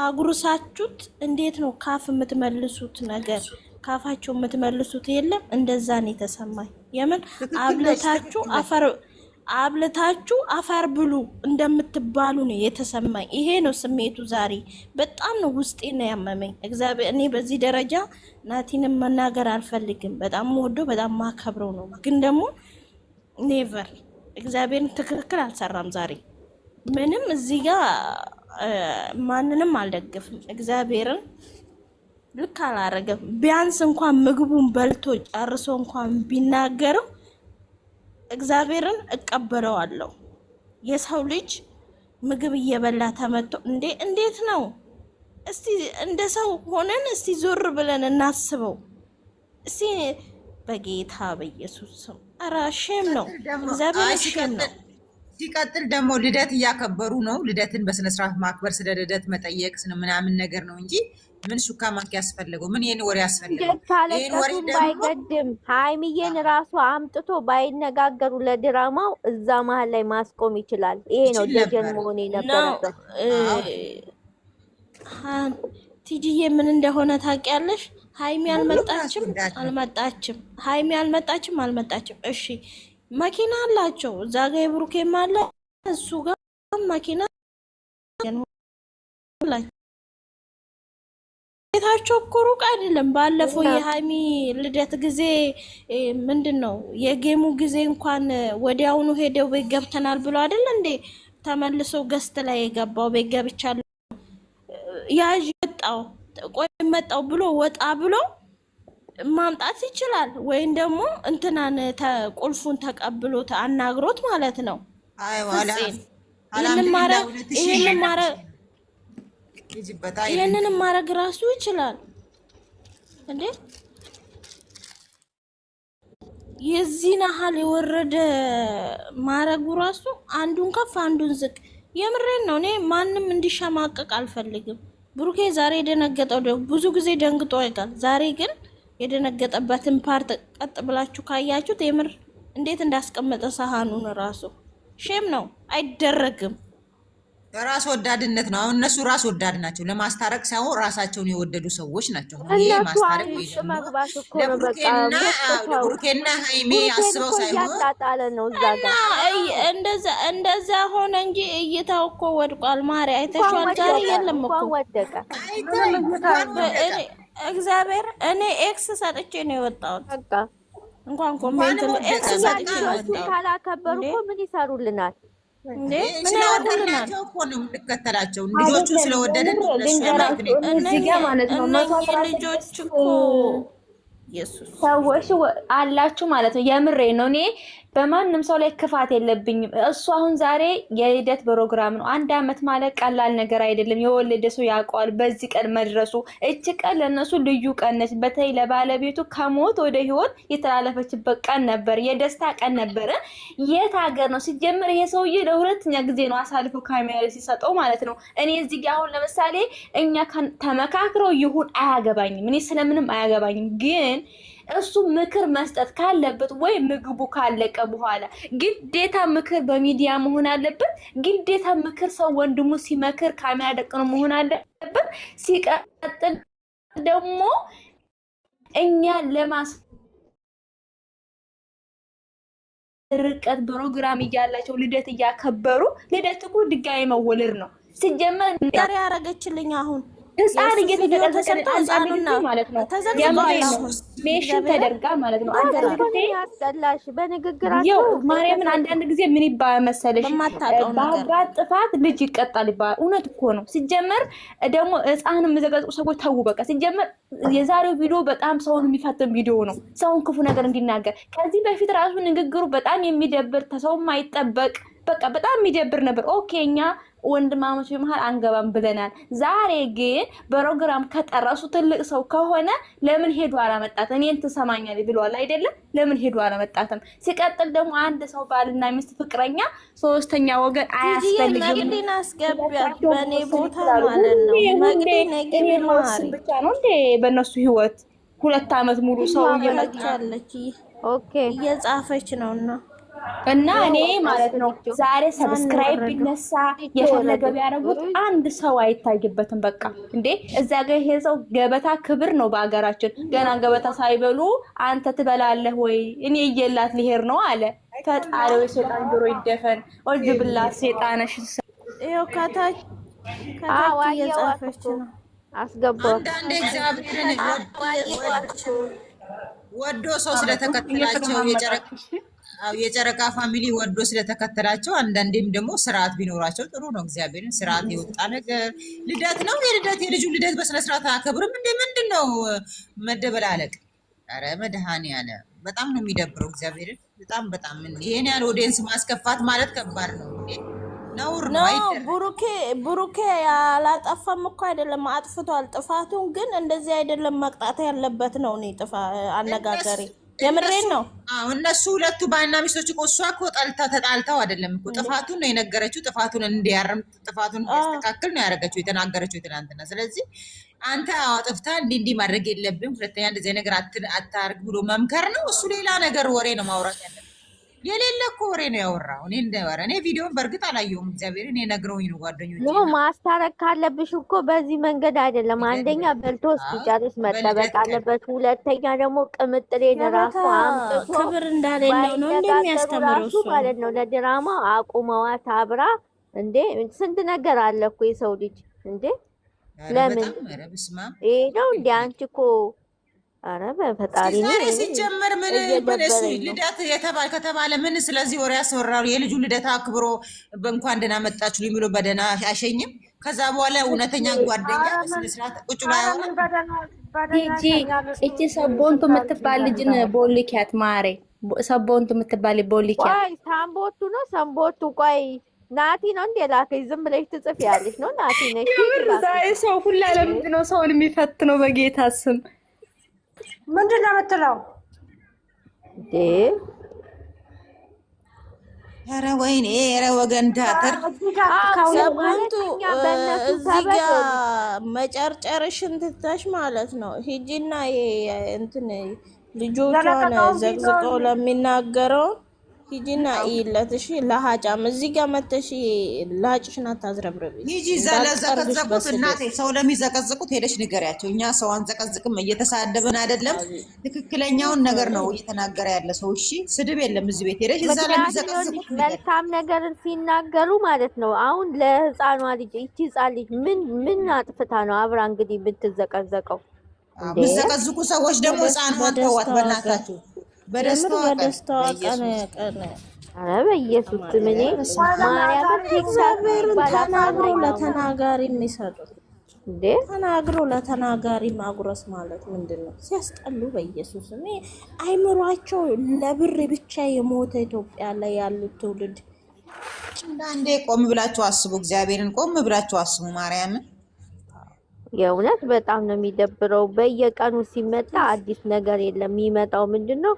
አጉርሳችሁት እንዴት ነው ካፍ የምትመልሱት ነገር ካፋቸው የምትመልሱት የለም። እንደዛ ነው የተሰማኝ። የምን አብልታችሁ አፈር ብሉ እንደምትባሉ ነው የተሰማኝ። ይሄ ነው ስሜቱ ዛሬ። በጣም ነው ውስጤ ነው ያመመኝ። እግዚአብሔር እኔ በዚህ ደረጃ ናቲንም መናገር አልፈልግም። በጣም ወዶ በጣም ማከብረው ነው። ግን ደግሞ ኔቨር እግዚአብሔርን ትክክል አልሰራም ዛሬ። ምንም እዚህ ጋር ማንንም አልደግፍም። እግዚአብሔርን ልክ አላረገም። ቢያንስ እንኳን ምግቡን በልቶ ጨርሶ እንኳን ቢናገረው እግዚአብሔርን እቀበለዋለሁ። የሰው ልጅ ምግብ እየበላ ተመቶ እንዴት ነው? እስቲ እንደ ሰው ሆነን እስቲ ዞር ብለን እናስበው እስቲ። በጌታ በኢየሱስ ስም ኧረ ሼም ነው፣ እግዚአብሔር ሼም ነው። ሲቀጥል ደግሞ ልደት እያከበሩ ነው። ልደትን በስነ ስርዓት ማክበር፣ ስለ ልደት መጠየቅ ምናምን ነገር ነው እንጂ ምን ሹካ ማንኪ ያስፈልገው? ምን ይሄን ወሬ ያስፈልገው? ይሄን ወሬ ደግሞ ባይቀድም ሃይሚዬን ራሱ አምጥቶ ባይነጋገሩ ለድራማው እዛ መሀል ላይ ማስቆም ይችላል። ይሄ ነው ደጀን መሆን የነበረበት። ቲጂዬ ምን እንደሆነ ታውቂያለሽ? ሃይሚ አልመጣችም። ሃይሚ አልመጣችም። እሺ መኪና አላቸው እዛ ጋ የብሩኬም አለ እሱ ጋር መኪና ቤታቸው እኮ ሩቅ አይደለም። ባለፈው የሃይሚ ልደት ጊዜ ምንድነው የጌሙ ጊዜ እንኳን ወዲያውኑ ሄደው ቤት ገብተናል ብሎ አይደል እንዴ ተመልሶ ገስት ላይ የገባው ቤት ገብቻለሁ ያዥ መጣው ብሎ ወጣ ብሎ ማምጣት ይችላል። ወይም ደግሞ እንትናን ቁልፉን ተቀብሎ አናግሮት ማለት ነው። ይሄንን ማረግ ራሱ ይችላል እንዴ! የዚህን ያህል የወረደ ማረጉ ራሱ አንዱን ከፍ አንዱን ዝቅ። የምሬን ነው። እኔ ማንም እንዲሸማቀቅ አልፈልግም። ብሩኬ ዛሬ የደነገጠው ብዙ ጊዜ ደንግጦ አይቃል። ዛሬ ግን የደነገጠበትን ፓርት ቀጥ ብላችሁ ካያችሁት የምር እንዴት እንዳስቀመጠ ሰሃኑን ራሱ ሼም ነው። አይደረግም። ራስ ወዳድነት ነው። አሁን እነሱ ራስ ወዳድ ናቸው። ለማስታረቅ ሳይሆን ራሳቸውን የወደዱ ሰዎች ናቸው። ይሄ ማስታረቅ ወይ ለብሩኬና ሃይሚ አስበው ሳይሆን እንደዛ ሆነ እንጂ እይታው እኮ ወድቋል። ማርያም አይተሽዋል? ዛሬ የለም እኮ ወደቀ። እግዚአብሔር እኔ ኤክስ ሰጥቼ ነው የወጣሁት። እንኳን ኮሜንት ኤክስ ሰጥቼ ነው የወጣሁት። ካላከበሩ እኮ ምን ይሰሩልናል? ምን ያደርጉልናል እኮ ነው የምንከተላቸው። ልጆቹ ስለወደድን ልጆች እኮ ሰዎች አላችሁ ማለት ነው። የምሬ ነው። እኔ በማንም ሰው ላይ ክፋት የለብኝም። እሱ አሁን ዛሬ የልደት ፕሮግራም ነው። 1 አመት ማለት ቀላል ነገር አይደለም። የወለደ ሰው ያውቀዋል በዚህ ቀን መድረሱ። እች ቀን ለነሱ ልዩ ቀን ነች። በተለይ ለባለቤቱ ከሞት ወደ ህይወት የተላለፈችበት ቀን ነበር። የደስታ ቀን ነበር። የት ሀገር ነው ሲጀምር ይሄ ሰውዬ ለሁለተኛ ጊዜ ነው አሳልፎ ካሜራ ሲሰጠው ማለት ነው። እኔ እዚህ ጋር አሁን ለምሳሌ እኛ ተመካክረው ይሁን አያገባኝም። እኔ ስለምንም አያገባኝም። ግን እሱ ምክር መስጠት ካለበት ወይ ምግቡ ካለቀ በኋላ ግዴታ ምክር በሚዲያ መሆን አለበት። ግዴታ ምክር ሰው ወንድሙ ሲመክር ካሜራ ደቅኖ መሆን አለበት። ሲቀጥል ደግሞ እኛ ርቀት ፕሮግራም እያላቸው ልደት እያከበሩ ልደት እኮ ድጋሚ መወለድ ነው ሲጀመር። ዛሬ ያረገችልኝ አሁን ህፃን እየተደረገ ማለት ነው። ሜሽን ተደርጋ ማለት ነው። ያስጠላሽ በንግግራቸው ማርያምን አንዳንድ ጊዜ ምን ይባላል መሰለሽ፣ በአባት ጥፋት ልጅ ይቀጣል ይባላል። እውነት እኮ ነው። ሲጀመር ደግሞ ህፃን የምዘጋጡ ሰዎች ተው በቃ። ሲጀመር የዛሬው ቪዲዮ በጣም ሰውን የሚፈትን ቪዲዮ ነው። ሰውን ክፉ ነገር እንዲናገር ከዚህ በፊት ራሱ ንግግሩ በጣም የሚደብር ተሰው ማይጠበቅ በቃ በጣም የሚደብር ነበር። ኦኬ እኛ ወንድማማቾች መሃል አንገባም ብለናል። ዛሬ ግን ፕሮግራም ከጠራሱ ትልቅ ሰው ከሆነ ለምን ሄዱ አላመጣት? እኔን ትሰማኛለህ ብለዋል አይደለም? ለምን ሄዱ አላመጣትም? ሲቀጥል ደግሞ አንድ ሰው ባልና ሚስት ፍቅረኛ ሶስተኛ ወገን አያስፈልግም። መግዲና አስገቢያት በኔ ቦታ ማለት ነው። መግዲና ግቢማሪ ብቻ ነው እንዴ በእነሱ ህይወት 2 አመት ሙሉ ሰው እየመጣለች። ኦኬ እየጻፈች ነውና እና እኔ ማለት ነው ዛሬ ሰብስክራይብ ቢነሳ የፈለገ ቢያደርጉት አንድ ሰው አይታይበትም። በቃ እንዴ እዛ ጋር ይሄ ሰው ገበታ ክብር ነው በአገራችን። ገና ገበታ ሳይበሉ አንተ ትበላለህ ወይ እኔ እየላት ሊሄድ ነው አለ። ፈጣሪው ሰይጣን ጆሮ ይደፈን። ወልጅ ብላ ሰይጣንሽ ይኸው ከታች እየጻፈች ነው። አስገባው አንዳንዴ እግዚአብሔርን ወዶ ሰው ስለተከተላቸው የጨረቃ ፋሚሊ ወዶ ስለተከተላቸው አንዳንዴም ደግሞ ስርዓት ቢኖራቸው ጥሩ ነው። እግዚአብሔርን ስርዓት የወጣ ነገር ልደት ነው የልጁ ልደት በስነስርዓት አከብርም እንዴ ምንድን ነው መደበላለቅ? ኧረ መድኃኒዓለም በጣም ነው የሚደብረው። እግዚአብሔርን በጣም ይሄን ያህል ኦዲየንስ ማስከፋት ማለት ከባድ ነው። ነውር ነው። ብሩኬ ያላጠፋም እኮ አይደለም አጥፍቷል። ጥፋቱን ግን እንደዚህ አይደለም መቅጣት ያለበት ነው። እኔ አነጋገሬ የምሬን ነው። እነሱ ሁለቱ ባልና ሚስቶች እኮ እሷ እኮ ተጣልተው አይደለም እኮ ጥፋቱን ነው የነገረችው። ጥፋቱን እንዲያርም ጥፋቱን እንዲያስተካክል ነው ያደረገችው የተናገረችው ትናንትና። ስለዚህ አንተ አጥፍታ እንዲህ ማድረግ የለብም ሁለተኛ እንደዚህ ነገር አታርግ ብሎ መምከር ነው። እሱ ሌላ ነገር ወሬ ነው ማውራት ያለበት። የሌለ እኮ ወሬ ነው ያወራው። እኔ ቪዲዮን በእርግጥ አላየሁም። እግዚአብሔር እኔ ነግረውኝ ነው ጓደኞቼ። ማስታረቅ ካለብሽ እኮ በዚህ መንገድ አይደለም። አንደኛ በልቶ እስኪጨርስ መጠበቅ አለበት። ሁለተኛ ደግሞ ቅምጥሌን ራሱ አምጥቶ ክብር እንዳሌለው ነው እንደሚያስተምረው እሱ ማለት ነው። ለድራማ አቁመዋት አብራ እንዴ ስንት ነገር አለ እኮ የሰው ልጅ እንዴ ለምን ይሄ ነው እንዴ? አንቺ እኮ አረ በፈጣሪ ነው ሲጀመር ምን እሱ ልደት ከተባለ ምን ስለዚህ ወሬ ያስወራሩ። የልጁ ልደት አክብሮ በእንኳን ደህና መጣችሁ ብሎ በደህና አሸኝም። ከዛ በኋላ እውነተኛ ጓደኛ በስነስርዓት ቁጭ ብላ እቺ ሰቦንቱ የምትባል ልጅን ቦልኪያት ማሬ ሰቦንቱ የምትባል ቦልኪያት ቆይ ሳምቦቱ ነው ሰምቦቱ ቆይ ናቲ ነው እንዴ ላከኝ? ዝም ብለሽ ትጽፊያለሽ ነው ናቲ ነሽ። ዛሬ ሰው ሁላ ለምንድን ነው ሰውን የሚፈትነው? በጌታ ስም ምንድን ነው የምትለው? ኧረ ወይኔ ኧረ ወገን ታተር ሰቦንቱ እዚህ ጋ መጨርጨርሽን ትተሽ ማለት ነው ሂጂና እንትን ልጆቿን ዘቅዝቀው ለሚናገረው ሂጂና ይለት እሺ። ለሃጫም እዚህ ጋር መተሽ ላጭሽን አታዝረብረብ። ሂጂ እዛ ለዘቀዘቁት እናቴ ሰው ለሚዘቀዝቁት ሄደሽ ንገሪያቸው። እኛ ሰው አንዘቀዝቅም፣ እየተሳደብን አይደለም። ትክክለኛውን ነገር ነው እየተናገረ ያለ ሰው። እሺ ስድብ የለም እዚህ ቤት ሄደሽ እዛ ለሚዘቀዝቁት መልካም ነገር ሲናገሩ ማለት ነው። አሁን ለህፃኗ ልጅ ይቺ ህፃን ልጅ ምን አጥፍታ ነው አብራ እንግዲህ ብትዘቀዘቀው? ምዘቀዝቁ ሰዎች ደግሞ ህፃኗን ተዋት በእናታችሁ። በደስታዋ ቀን ኧረ በኢየሱስ ስም እኔ ማርያምን ተናግሮ ለተናጋሪ የሚሰጡት እንዴ ተናግሮ ለተናጋሪ ማጉረስ ማለት ምንድን ነው? ሲያስጠሉ በኢየሱስ እኔ አይምሯቸው ለብር ብቻ የሞተ ኢትዮጵያ ላይ ያሉት ትውልድ አንዳንዴ ቆም ብላችሁ አስቡ። እግዚአብሔርን ቆም ብላችሁ አስቡ። ማርያምን የእውነት በጣም ነው የሚደብረው። በየቀኑ ሲመጣ አዲስ ነገር የለም። የሚመጣው ምንድን ነው?